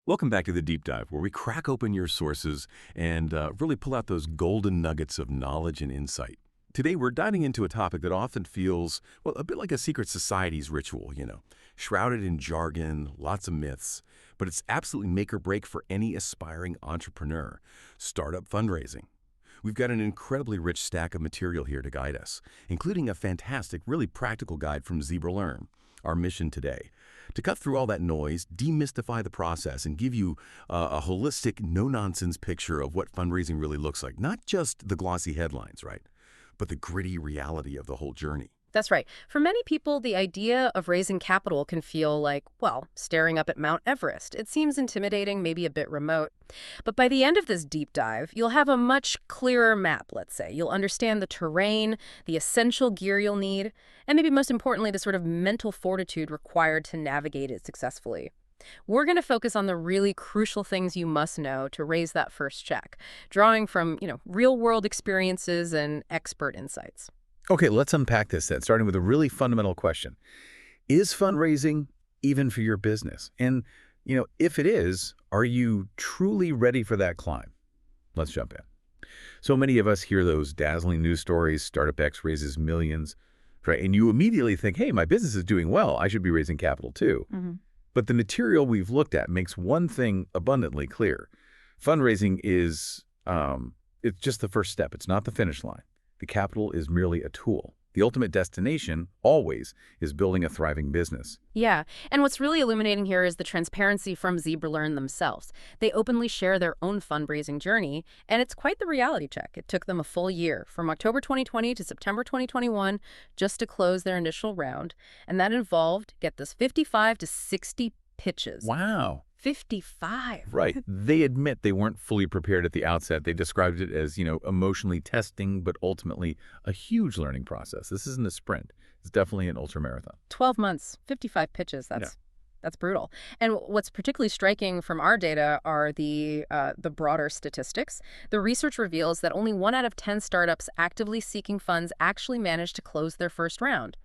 Welcome back to the Deep Dive, where we crack open your sources and really pull out those golden nuggets of knowledge and insight. Today, we're diving into a topic that often feels, well, a bit like a secret society's ritual, shrouded in jargon, lots of myths, but it's absolutely make or break for any aspiring entrepreneur: startup fundraising. We've got an incredibly rich stack of material here to guide us, including a fantastic, really practical guide from ZebraLearn. Our mission today: to cut through all that noise, demystify the process, and give you a holistic, no-nonsense picture of what fundraising really looks like. Not just the glossy headlines, right? But the gritty reality of the whole journey. That's right. For many people, the idea of raising capital can feel like, well, staring up at Mount Everest. It seems intimidating, maybe a bit remote. But by the end of this deep dive, you'll have a much clearer map, let's say. You'll understand the terrain, the essential gear you'll need, and maybe most importantly, the sort of mental fortitude required to navigate it successfully. We're going to focus on the really crucial things you must know to raise that first check, drawing from, real-world experiences and expert insights. Okay, let's unpack this then, starting with a really fundamental question. Is fundraising even for your business? And, if it is, are you truly ready for that climb? Let's jump in. So many of us hear those dazzling news stories: Startup X raises millions, right? And you immediately think, hey, my business is doing well, I should be raising capital too. But the material we've looked at makes one thing abundantly clear. Fundraising is, it's just the first step. It's not the finish line. The capital is merely a tool. The ultimate destination, always, is building a thriving business. Yeah, and what's really illuminating here is the transparency from ZebraLearn themselves. They openly share their own fundraising journey, and it's quite the reality check. It took them a full year, from October 2020 to September 2021, just to close their initial round. And that involved, get this, 55 to 60 pitches. Wow. 55. Right. They admit they weren't fully prepared at the outset. They described it as, emotionally testing, but ultimately a huge learning process. This isn't a sprint. It's definitely an ultramarathon. 12 months, 55 pitches. That's brutal. And what's particularly striking from our data are the broader statistics. The research reveals that only 1 out of 10 startups actively seeking funds actually manage to close their first round.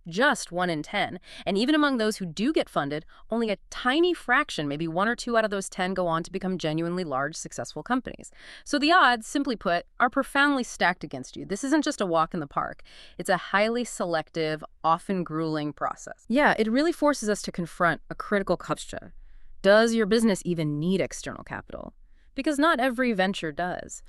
Just 1 in 10. And even among those who do get funded, only a tiny fraction, maybe 1 or 2 out of those 10, go on to become genuinely large, successful companies. So the odds, simply put, are profoundly stacked against you. This isn't just a walk in the park. It's a highly selective, often grueling process. Yeah, it really forces us to confront a critical question. Does your business even need external capital? Because not every venture does.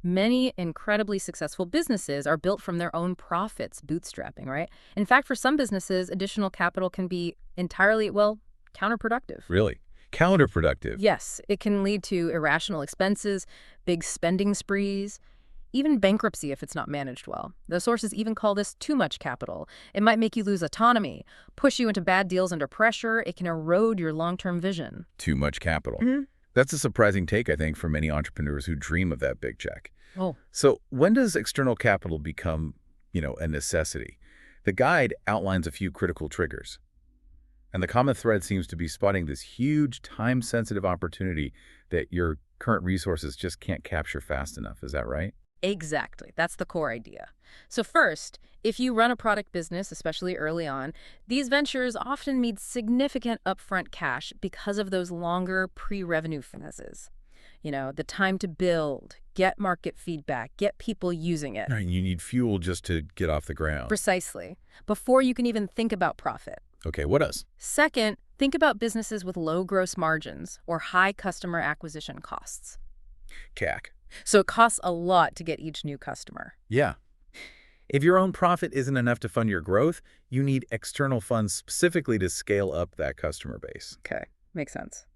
Many incredibly successful businesses are built from their own profits, bootstrapping, right? In fact, for some businesses, additional capital can be entirely, counterproductive. Really? Counterproductive? Yes, it can lead to irrational expenses, big spending sprees, even bankruptcy if it's not managed well. The sources even call this too much capital. It might make you lose autonomy, push you into bad deals under pressure. It can erode your long-term vision. Too much capital. That's a surprising take, I think, for many entrepreneurs who dream of that big check. Oh. So when does external capital become, a necessity? The guide outlines a few critical triggers. And the common thread seems to be spotting this huge, time-sensitive opportunity that your current resources just can't capture fast enough. Is that right? Exactly. That's the core idea. So first, if you run a product business, especially early on, these ventures often need significant upfront cash because of those longer pre-revenue phases. The time to build, get market feedback, get people using it. Right, you need fuel just to get off the ground. Precisely. Before you can even think about profit. Okay, what else? Second, think about businesses with low gross margins or high customer acquisition costs. CAC. So it costs a lot to get each new customer. Yeah. If your own profit isn't enough to fund your growth, you need external funds specifically to scale up that customer base. Okay, makes sense.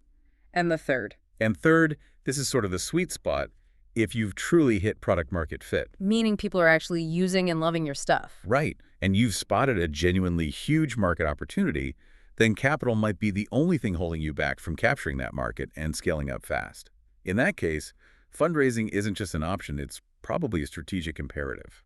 And the third? And third, this is sort of the sweet spot if you've truly hit product market fit. Meaning people are actually using and loving your stuff. Right. And you've spotted a genuinely huge market opportunity, then capital might be the only thing holding you back from capturing that market and scaling up fast. In that case, fundraising isn't just an option, it's probably a strategic imperative.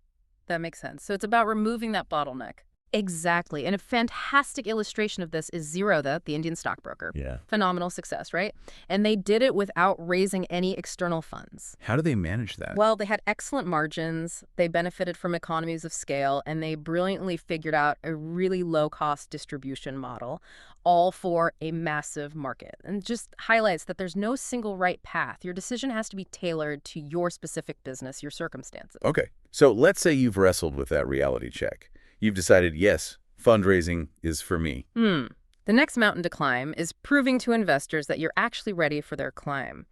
That makes sense. So it's about removing that bottleneck. Exactly. And a fantastic illustration of this is Zerodha, the Indian stockbroker. Yeah. Phenomenal success, right? And they did it without raising any external funds. How do they manage that? Well, they had excellent margins, they benefited from economies of scale, and they brilliantly figured out a really low-cost distribution model, all for a massive market. And just highlights that there's no single right path. Your decision has to be tailored to your specific business, your circumstances. Okay. So let's say you've wrestled with that reality check. You've decided, yes, fundraising is for me. The next mountain to climb is proving to investors that you're actually ready for their climb.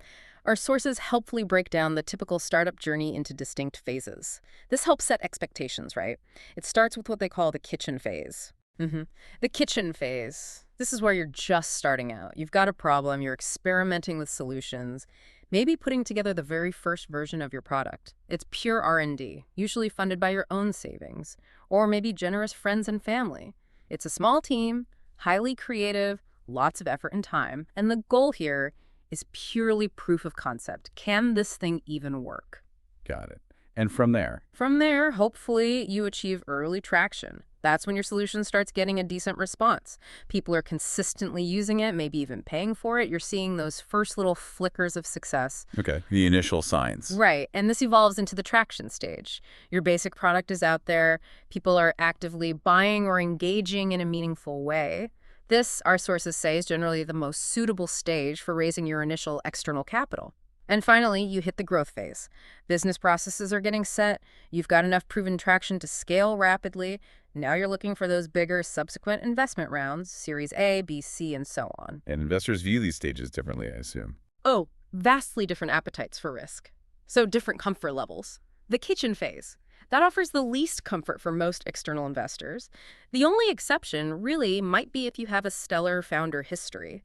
Our sources helpfully break down the typical startup journey into distinct phases. This helps set expectations, right? It starts with what they call the kitchen phase. The kitchen phase. This is where you're just starting out. You've got a problem, you're experimenting with solutions, maybe putting together the very first version of your product. It's pure R&D, usually funded by your own savings, or maybe generous friends and family. It's a small team, highly creative, lots of effort and time, and the goal here is purely proof of concept. Can this thing even work? Got it. And from there? From there, hopefully, you achieve early traction. That's when your solution starts getting a decent response. People are consistently using it, maybe even paying for it. You're seeing those first little flickers of success. Okay, the initial signs. Right, and this evolves into the traction stage. Your basic product is out there. People are actively buying or engaging in a meaningful way. This, our sources say, is generally the most suitable stage for raising your initial external capital. And finally, you hit the growth phase. Business processes are getting set. You've got enough proven traction to scale rapidly. Now you're looking for those bigger subsequent investment rounds, Series A, B, C, and so on. And investors view these stages differently, I assume. Oh, vastly different appetites for risk. So different comfort levels. The kitchen phase. That offers the least comfort for most external investors. The only exception, really, might be if you have a stellar founder history.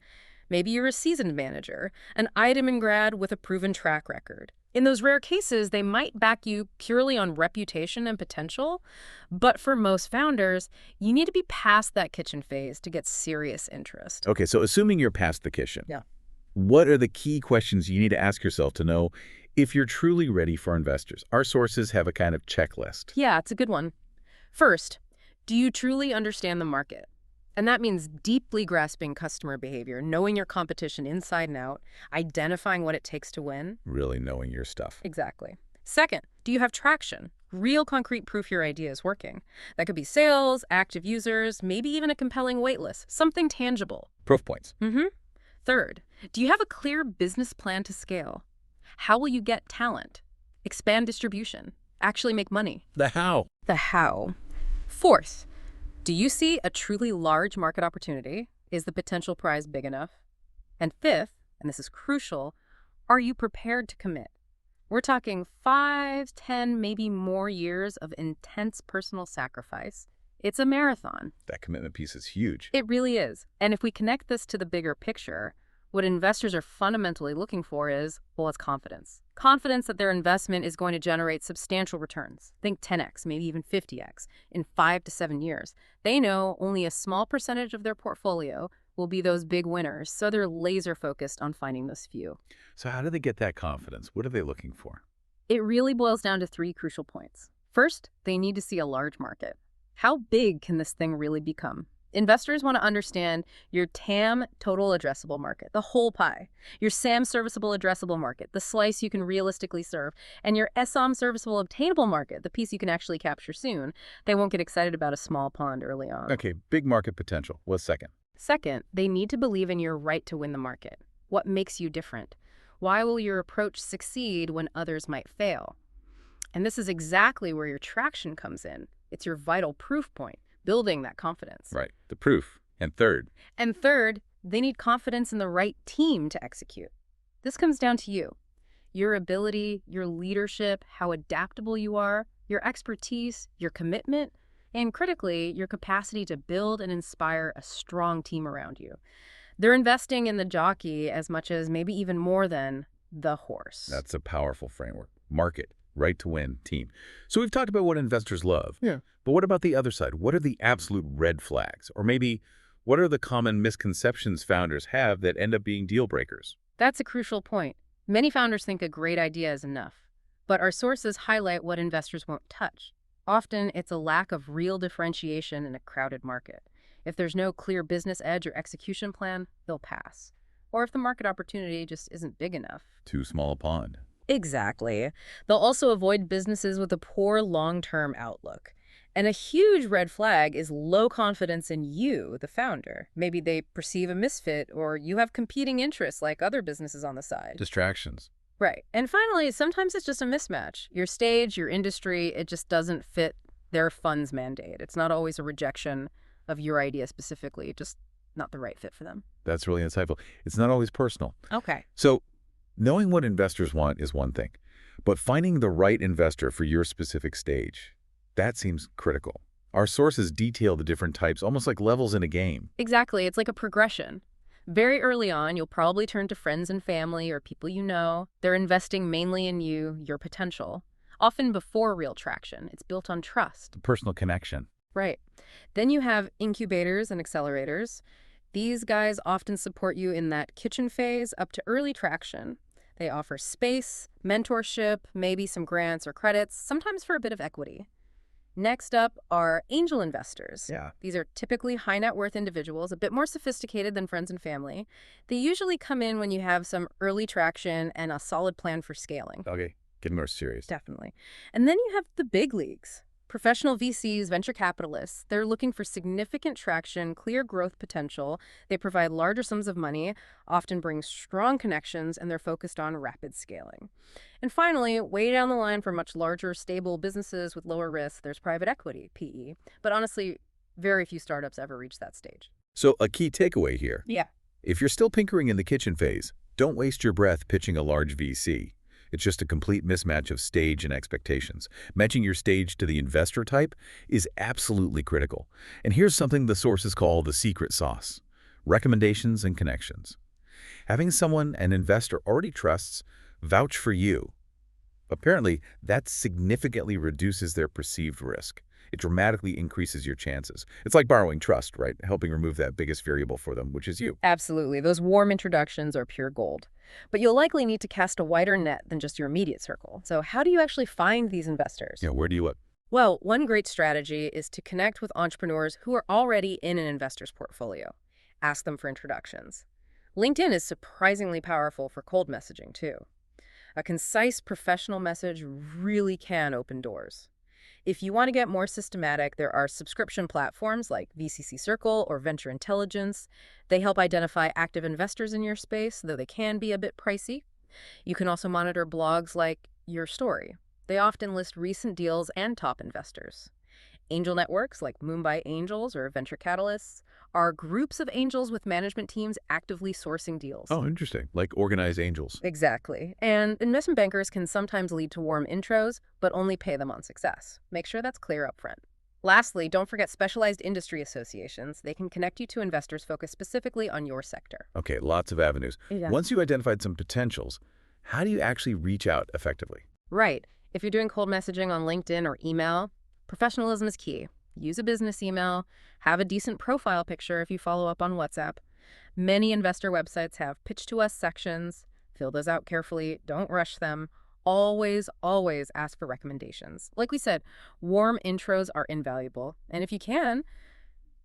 Maybe you're a seasoned manager, an Idaman grad with a proven track record. In those rare cases, they might back you purely on reputation and potential. But for most founders, you need to be past that kitchen phase to get serious interest. Okay, so assuming you're past the kitchen. Yeah. What are the key questions you need to ask yourself to know if you're truly ready for investors? Our sources have a kind of checklist. Yeah, it's a good one. First, do you truly understand the market? And that means deeply grasping customer behavior, knowing your competition inside and out, identifying what it takes to win. Really knowing your stuff. Exactly. Second, do you have traction? Real concrete proof your idea is working. That could be sales, active users, maybe even a compelling waitlist, something tangible. Proof points. Third, do you have a clear business plan to scale? How will you get talent? Expand distribution? Actually make money? The how. The how. Fourth, do you see a truly large market opportunity? Is the potential prize big enough? And fifth, and this is crucial, are you prepared to commit? We're talking 5, 10, maybe more years of intense personal sacrifice. It's a marathon. That commitment piece is huge. It really is. And if we connect this to the bigger picture, what investors are fundamentally looking for is, well, it's confidence. Confidence that their investment is going to generate substantial returns. Think 10x, maybe even 50x, in 5 to 7 years. They know only a small percentage of their portfolio will be those big winners, so they're laser focused on finding those few. So how do they get that confidence? What are they looking for? It really boils down to 3 crucial points. First, they need to see a large market. How big can this thing really become? Investors want to understand your TAM, total addressable market, the whole pie, your SAM serviceable addressable market, the slice you can realistically serve, and your SOM serviceable obtainable market, the piece you can actually capture soon. They won't get excited about a small pond early on. Okay, big market potential. What's second? Second, they need to believe in your right to win the market. What makes you different? Why will your approach succeed when others might fail? And this is exactly where your traction comes in. It's your vital proof point. Building that confidence. Right, the proof. And third? And third, they need confidence in the right team to execute. This comes down to you. Your ability, your leadership, how adaptable you are, your expertise, your commitment, and critically, your capacity to build and inspire a strong team around you. They're investing in the jockey as much as maybe even more than the horse. That's a powerful framework. Market, right to win, team. So we've talked about what investors love. Yeah. But what about the other side? What are the absolute red flags? Or maybe what are the common misconceptions founders have that end up being deal breakers? That's a crucial point. Many founders think a great idea is enough. But our sources highlight what investors won't touch. Often, it's a lack of real differentiation in a crowded market. If there's no clear business edge or execution plan, they'll pass. Or if the market opportunity just isn't big enough. Too small a pond. Exactly. They'll also avoid businesses with a poor long-term outlook. And a huge red flag is low confidence in you, the founder. Maybe they perceive a misfit, or you have competing interests like other businesses on the side. Distractions. Right. And finally, sometimes it's just a mismatch. Your stage, your industry, it just doesn't fit their fund's mandate. It's not always a rejection of your idea specifically, just not the right fit for them. That's really insightful. It's not always personal. Okay. So knowing what investors want is one thing, but finding the right investor for your specific stage, that seems critical. Our sources detail the different types, almost like levels in a game. Exactly. It's like a progression. Very early on, you'll probably turn to friends and family or people you know. They're investing mainly in you, your potential, often before real traction. It's built on trust. The personal connection. Right. Then you have incubators and accelerators. These guys often support you in that kitchen phase up to early traction. They offer space, mentorship, maybe some grants or credits, sometimes for a bit of equity. Next up are angel investors. Yeah. These are typically high net worth individuals, a bit more sophisticated than friends and family. They usually come in when you have some early traction and a solid plan for scaling. Okay, getting more serious. Definitely. And then you have the big leagues. Professional VCs, venture capitalists, they're looking for significant traction, clear growth potential. They provide larger sums of money, often bring strong connections, and they're focused on rapid scaling. And finally, way down the line for much larger, stable businesses with lower risk, there's private equity, PE. But honestly, very few startups ever reach that stage. So a key takeaway here. Yeah. If you're still pinkering in the kitchen phase, don't waste your breath pitching a large VC. It's just a complete mismatch of stage and expectations. Matching your stage to the investor type is absolutely critical. And here's something the sources call the secret sauce: recommendations and connections. Having someone an investor already trusts vouch for you. Apparently, that significantly reduces their perceived risk. It dramatically increases your chances. It's like borrowing trust, right? Helping remove that biggest variable for them, which is you. Absolutely. Those warm introductions are pure gold. But you'll likely need to cast a wider net than just your immediate circle. So how do you actually find these investors? Yeah, where do you look? Well, one great strategy is to connect with entrepreneurs who are already in an investor's portfolio. Ask them for introductions. LinkedIn is surprisingly powerful for cold messaging, too. A concise professional message really can open doors. If you want to get more systematic, there are subscription platforms like VCC Circle or Venture Intelligence. They help identify active investors in your space, though they can be a bit pricey. You can also monitor blogs like Your Story. They often list recent deals and top investors. Angel networks like Mumbai Angels or Venture Catalysts are groups of angels with management teams actively sourcing deals. Oh, interesting. Like organized angels. Exactly. And investment bankers can sometimes lead to warm intros, but only pay them on success. Make sure that's clear up front. Lastly, don't forget specialized industry associations. They can connect you to investors focused specifically on your sector. Okay, lots of avenues. Yeah. Once you identified some potentials, how do you actually reach out effectively? Right. If you're doing cold messaging on LinkedIn or email, professionalism is key. Use a business email, have a decent profile picture if you follow up on WhatsApp. Many investor websites have pitch to us sections. Fill those out carefully. Don't rush them. Always, always ask for recommendations. Like we said, warm intros are invaluable. And if you can,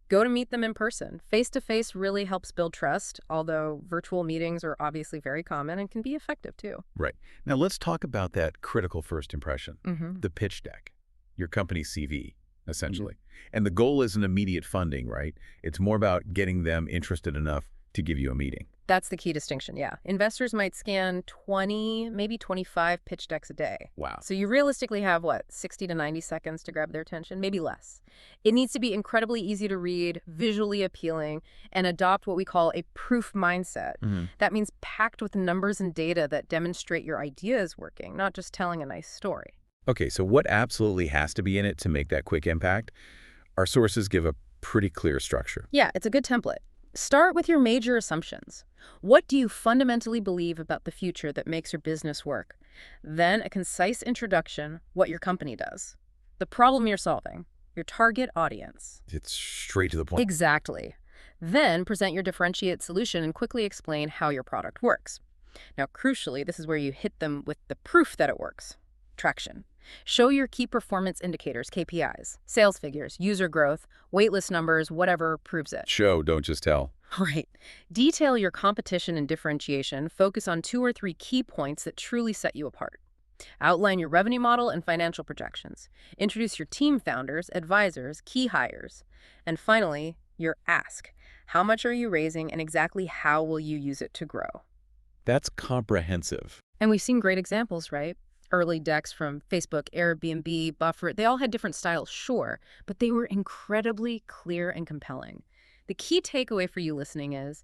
go to meet them in person. Face-to-face really helps build trust, although virtual meetings are obviously very common and can be effective too. Right. Now let's talk about that critical first impression, Mm-hmm. the pitch deck, your company's CV, essentially. And the goal isn't immediate funding, right? It's more about getting them interested enough to give you a meeting. That's the key distinction, yeah. Investors might scan 20, maybe 25 pitch decks a day. Wow. So you realistically have, 60 to 90 seconds to grab their attention, maybe less. It needs to be incredibly easy to read, visually appealing, and adopt what we call a proof mindset. Mm-hmm. That means packed with numbers and data that demonstrate your idea is working, not just telling a nice story. Okay, so what absolutely has to be in it to make that quick impact? Our sources give a pretty clear structure. Yeah, it's a good template. Start with your major assumptions. What do you fundamentally believe about the future that makes your business work? Then a concise introduction, what your company does, the problem you're solving, your target audience. It's straight to the point. Exactly. Then present your differentiated solution and quickly explain how your product works. Now, crucially, this is where you hit them with the proof that it works. Traction. Show your key performance indicators, KPIs, sales figures, user growth, waitlist numbers, whatever proves it. Show, don't just tell. Right. Detail your competition and differentiation. Focus on 2 or 3 key points that truly set you apart. Outline your revenue model and financial projections. Introduce your team founders, advisors, key hires. And finally, your ask. How much are you raising and exactly how will you use it to grow? That's comprehensive. And we've seen great examples, right? Early decks from Facebook, Airbnb, Buffer, they all had different styles, sure, but they were incredibly clear and compelling. The key takeaway for you listening is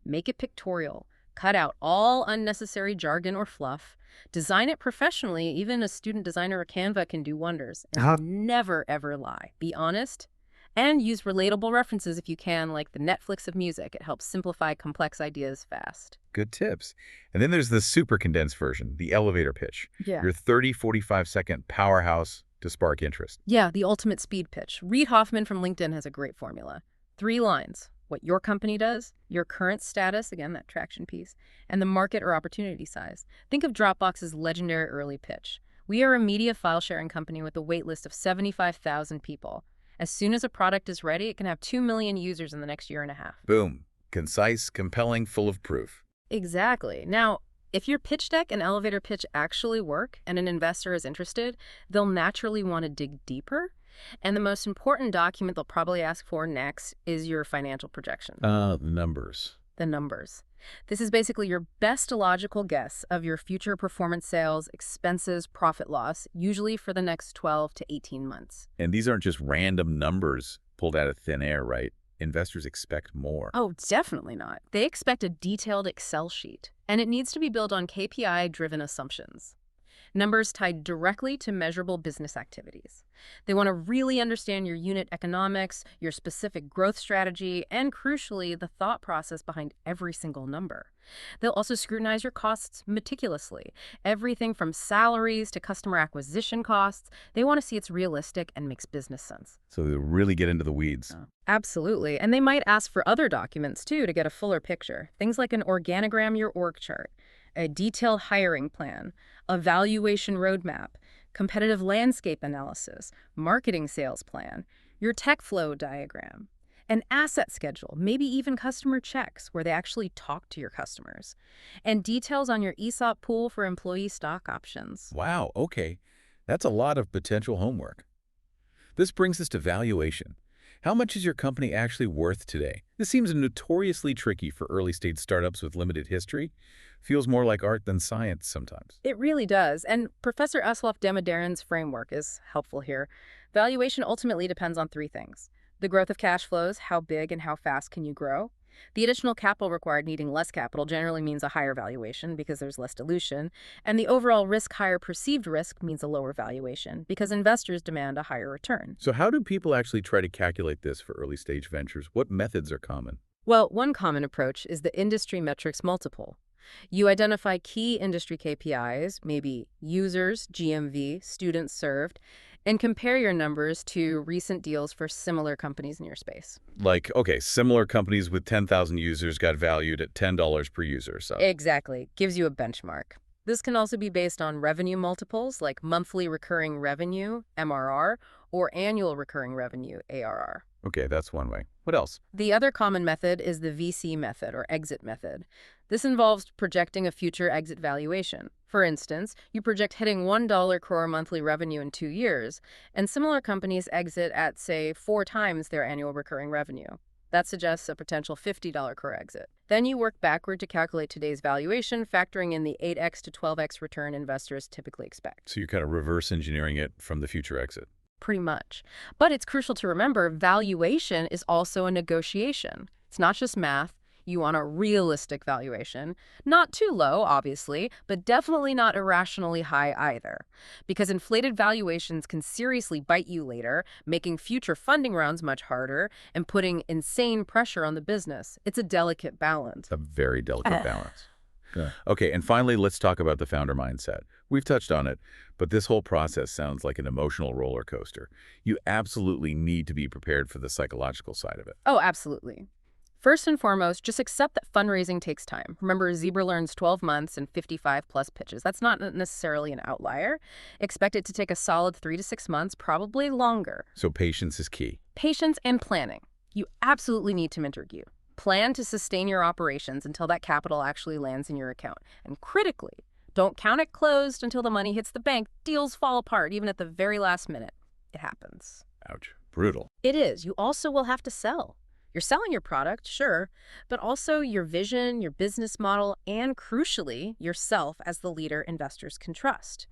make it pictorial, cut out all unnecessary jargon or fluff, design it professionally. Even a student designer or Canva can do wonders, and never ever lie. Be honest and use relatable references if you can, like the Netflix of music. It helps simplify complex ideas fast. Good tips. And then there's the super condensed version, the elevator pitch. Yeah. Your 30, 45-second powerhouse to spark interest. Yeah, the ultimate speed pitch. Reid Hoffman from LinkedIn has a great formula. 3 lines. What your company does, your current status, again, that traction piece, and the market or opportunity size. Think of Dropbox's legendary early pitch. We are a media file sharing company with a wait list of 75,000 people. As soon as a product is ready, it can have 2 million users in the next year and a half. Boom. Concise, compelling, full of proof. Exactly. Now, if your pitch deck and elevator pitch actually work and an investor is interested, they'll naturally want to dig deeper. And the most important document they'll probably ask for next is your financial projection. Numbers. The numbers. This is basically your best logical guess of your future performance, sales, expenses, profit loss, usually for the next 12 to 18 months. And these aren't just random numbers pulled out of thin air, right? Investors expect more. Oh, definitely not. They expect a detailed Excel sheet, and it needs to be built on KPI-driven assumptions. Numbers tied directly to measurable business activities. They want to really understand your unit economics, your specific growth strategy, and crucially, the thought process behind every single number. They'll also scrutinize your costs meticulously. Everything from salaries to customer acquisition costs. They want to see it's realistic and makes business sense. So they'll really get into the weeds. Absolutely. And they might ask for other documents, too, to get a fuller picture. Things like an organogram, your org chart, a detailed hiring plan, a valuation roadmap, competitive landscape analysis, marketing sales plan, your tech flow diagram, an asset schedule, maybe even customer checks where they actually talk to your customers, and details on your ESOP pool for employee stock options. Wow, okay. That's a lot of potential homework. This brings us to valuation. How much is your company actually worth today? This seems notoriously tricky for early-stage startups with limited history. Feels more like art than science sometimes. It really does, and Professor Aslof Demidaren's framework is helpful here. Valuation ultimately depends on 3 things. The growth of cash flows, how big and how fast can you grow? The additional capital required needing less capital generally means a higher valuation because there's less dilution, and the overall risk, higher perceived risk, means a lower valuation because investors demand a higher return. So how do people actually try to calculate this for early-stage ventures? What methods are common? Well, one common approach is the industry metrics multiple. You identify key industry KPIs, maybe users, GMV, students served, and compare your numbers to recent deals for similar companies in your space. Like, okay, similar companies with 10,000 users got valued at $10 per user. So Exactly. Gives you a benchmark. This can also be based on revenue multiples like monthly recurring revenue, MRR, or annual recurring revenue, ARR. okay, that's one way. What else? The other common method is the VC method or exit method. This involves projecting a future exit valuation. For instance, you project hitting $1 crore monthly revenue in 2 years, and similar companies exit at, say, 4 times their annual recurring revenue. That suggests a potential $50 crore exit. Then you work backward to calculate today's valuation, factoring in the 8x to 12x return investors typically expect. So you're kind of reverse engineering it from the future exit. Pretty much. But it's crucial to remember valuation is also a negotiation. It's not just math. You want a realistic valuation. Not too low, obviously, but definitely not irrationally high either. Because inflated valuations can seriously bite you later, making future funding rounds much harder and putting insane pressure on the business. It's a delicate balance. It's a very delicate balance. Yeah. Okay, and finally, let's talk about the founder mindset. We've touched on it, but this whole process sounds like an emotional roller coaster. You absolutely need to be prepared for the psychological side of it. Oh, absolutely. First and foremost, just accept that fundraising takes time. Remember, Zebra learns 12 months and 55-plus pitches. That's not necessarily an outlier. Expect it to take a solid 3 to 6 months, probably longer. So patience is key. Patience and planning. You absolutely need to mentor you. Plan to sustain your operations until that capital actually lands in your account. And critically, don't count it closed until the money hits the bank. Deals fall apart, even at the very last minute. It happens. Ouch. Brutal. It is. You also will have to sell. You're selling your product, sure, but also your vision, your business model, and crucially, yourself as the leader investors can trust.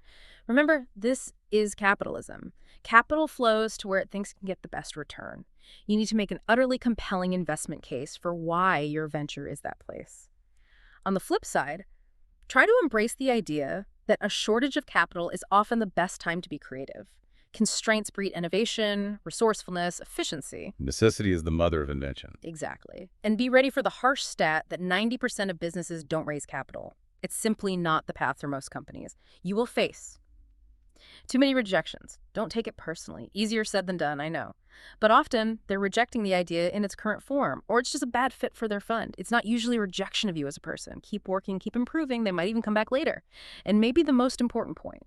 Remember, this is capitalism. Capital flows to where it thinks it can get the best return. You need to make an utterly compelling investment case for why your venture is that place. On the flip side, try to embrace the idea that a shortage of capital is often the best time to be creative. Constraints breed innovation, resourcefulness, efficiency. Necessity is the mother of invention. Exactly. And be ready for the harsh stat that 90% of businesses don't raise capital. It's simply not the path for most companies. You will face too many rejections. Don't take it personally. Easier said than done, I know. But often, they're rejecting the idea in its current form, or it's just a bad fit for their fund. It's not usually a rejection of you as a person. Keep working, keep improving. They might even come back later. And maybe the most important point,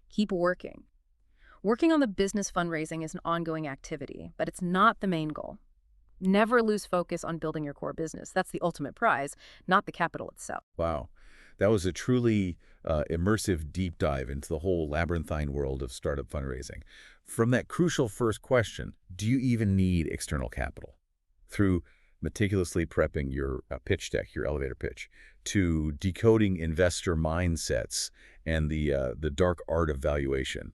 keep working. Working on the business fundraising is an ongoing activity, but it's not the main goal. Never lose focus on building your core business. That's the ultimate prize, not the capital itself. Wow. That was a truly immersive deep dive into the whole labyrinthine world of startup fundraising. From that crucial first question, do you even need external capital? Through meticulously prepping your pitch deck, your elevator pitch, to decoding investor mindsets and the dark art of valuation.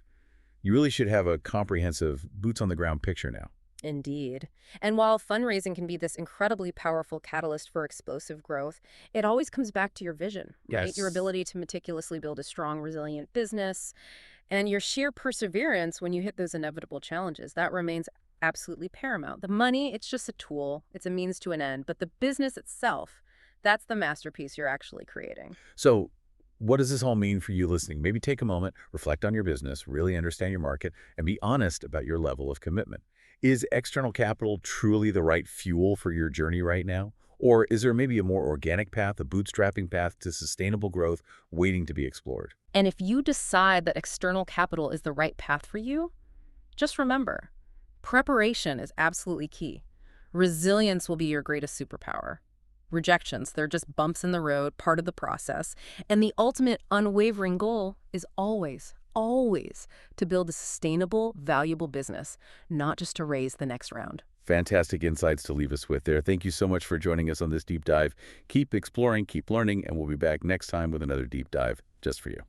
You really should have a comprehensive boots-on-the-ground picture now. Indeed. And while fundraising can be this incredibly powerful catalyst for explosive growth, it always comes back to your vision, right? Yes. Your ability to meticulously build a strong, resilient business, and your sheer perseverance when you hit those inevitable challenges. That remains absolutely paramount. The money, it's just a tool. It's a means to an end. But the business itself, that's the masterpiece you're actually creating. So what does this all mean for you listening? Maybe take a moment, reflect on your business, really understand your market, and be honest about your level of commitment. Is external capital truly the right fuel for your journey right now? Or is there maybe a more organic path, a bootstrapping path to sustainable growth waiting to be explored? And if you decide that external capital is the right path for you, just remember, preparation is absolutely key. Resilience will be your greatest superpower. Rejections, they're just bumps in the road, part of the process. And the ultimate unwavering goal is always to build a sustainable, valuable business, not just to raise the next round. Fantastic insights to leave us with there. Thank you so much for joining us on this deep dive. Keep exploring, keep learning, and we'll be back next time with another deep dive just for you.